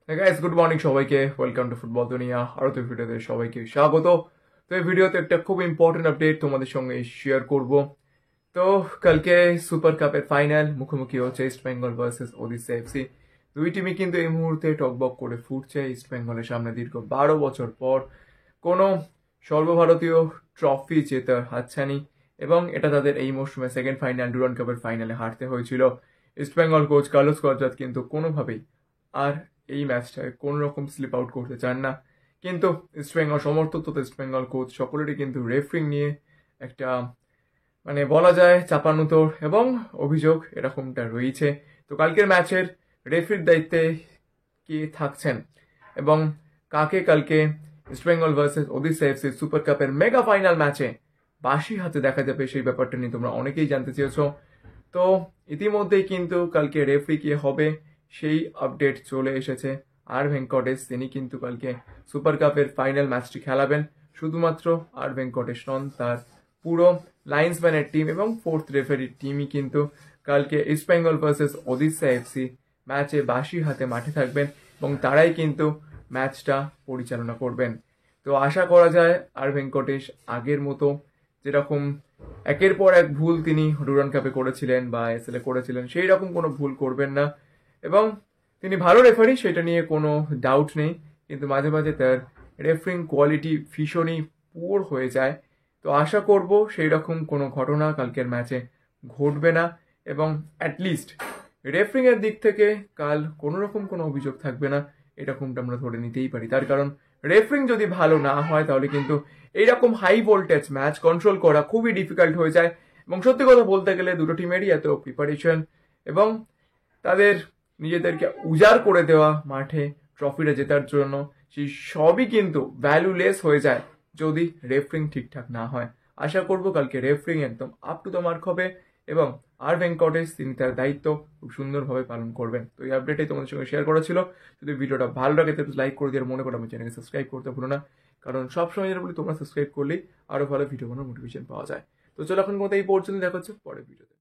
Guys good morning সবাইকে, welcome to football দুনিয়া। আরো তো ভিডিওতে সবাইকে স্বাগত। তো এই ভিডিওতে একটা খুব ইম্পর্টেন্ট আপডেট তোমাদের সঙ্গে শেয়ার করব। তো কালকে সুপার কাপের ফাইনাল মুখোমুখি হচ্ছে east Bengal versus Odisha FC. দুই টিমই কিন্তু এই মুহূর্তে টকবক করে ফুটছে। ইস্ট বেঙ্গলের সামনে দীর্ঘ 12 বছর পর কোনো সর্বভারতীয় ট্রফি জেতার হাতছানি, এবং এটা তাদের এই মৌসুমে সেকেন্ড ফাইনাল, ডুরান্ড কাপের ফাইনালে হারতে হয়েছিল। ইস্ট বেঙ্গল কোচ কার্লোস কর্জাত কিন্তু কোনোভাবেই আর এই ম্যাচটায় কোন রকম স্লিপ আউট করতে চান না। কিন্তু ইস্ট বেঙ্গল সমর্থক তথা ইস্ট বেঙ্গল কোচ সকলেরই কিন্তু রেফারিং নিয়ে একটা বলা যায় চাপানুতোর এবং অভিযোগ এরকমটা রয়েছে। তো কালকের ম্যাচের রেফারির দায়িত্বে কে থাকছেন এবং কাকে কালকে east Bengal versus Odisha FC super কাপের মেগা ফাইনাল ম্যাচে বাঁশি হাতে দেখা যাবে, সেই ব্যাপারটা নিয়ে তোমরা অনেকেই জানতে চেয়েছো। তো ইতিমধ্যেই কিন্তু কালকে রেফারি কে হবে সেই আপডেট চলে এসেছে। আর ভেঙ্কটেশ তিনি কিন্তু কালকে সুপার কাপের ফাইনাল ম্যাচটি খেলাবেন। শুধুমাত্র আর ভেঙ্কটেশ নন, তার পুরো লাইন্সম্যানের টিম এবং ফোর্থ রেফারির টিমই কিন্তু কালকে east Bengal versus Odisha FC ম্যাচে বাঁশি হাতে মাঠে থাকবেন এবং তারাই কিন্তু ম্যাচটা পরিচালনা করবেন। তো আশা করা যায় আর ভেঙ্কটেশ আগের মতো যেরকম একের পর এক ভুল তিনি ডুরান্ড কাপে করেছিলেন বা এসএল এ করেছিলেন, সেই রকম কোনো ভুল করবেন না। এবং তিনি ভালো রেফারি, সেটা নিয়ে কোনো ডাউট নেই, কিন্তু মাঝে মাঝে তার রেফারিং কোয়ালিটি ভীষণই পুয়ার হয়ে যায়। তো আশা করব সেই রকম কোনো ঘটনা কালকের ম্যাচে ঘটবে না, এবং অ্যাটলিস্ট রেফারিং এর দিক থেকে কাল কোনো রকম কোনো অভিযোগ থাকবে না, এরকমটা আমরা ধরে নিতেই পারি। তার কারণ রেফারিং যদি ভালো না হয় তাহলে কিন্তু এইরকম হাই ভোল্টেজ ম্যাচ কন্ট্রোল করা খুবই ডিফিকাল্ট হয়ে যায়। এবং সত্যি কথা বলতে গেলে দুটো টিমেরই এত প্রিপারেশন এবং তাদের নিজেদেরকে উজাড় করে দেওয়া মাঠে ট্রফিটা জেতার জন্য, সেই সবই কিন্তু ভ্যালুলেস হয়ে যায় যদি রেফারিং ঠিকঠাক না হয়। আশা করব কালকে রেফারিং একদম আপ টু দ্য মার্ক হবে এবং আর ভেঙ্কটেশ তিনি তার দায়িত্ব খুব সুন্দরভাবে পালন করবেন। তো এই আপডেটটাই তোমাদের সঙ্গে শেয়ার করা ছিল। যদি ভিডিওটা ভালো লাগে তাহলে লাইক করে দিয়ে, আর মনে করো আমার চ্যানেলকে সাবস্ক্রাইব করতে ভুলো না, কারণ সবসময় যেটা বলি তোমরা সাবস্ক্রাইব করলেই আরো ভালো ভিডিও বানানোর মোটিভেশন পাওয়া যায়। তো চলো এখন কোথায় এই পর্যন্ত দেখা হচ্ছে পরের ভিডিওতে।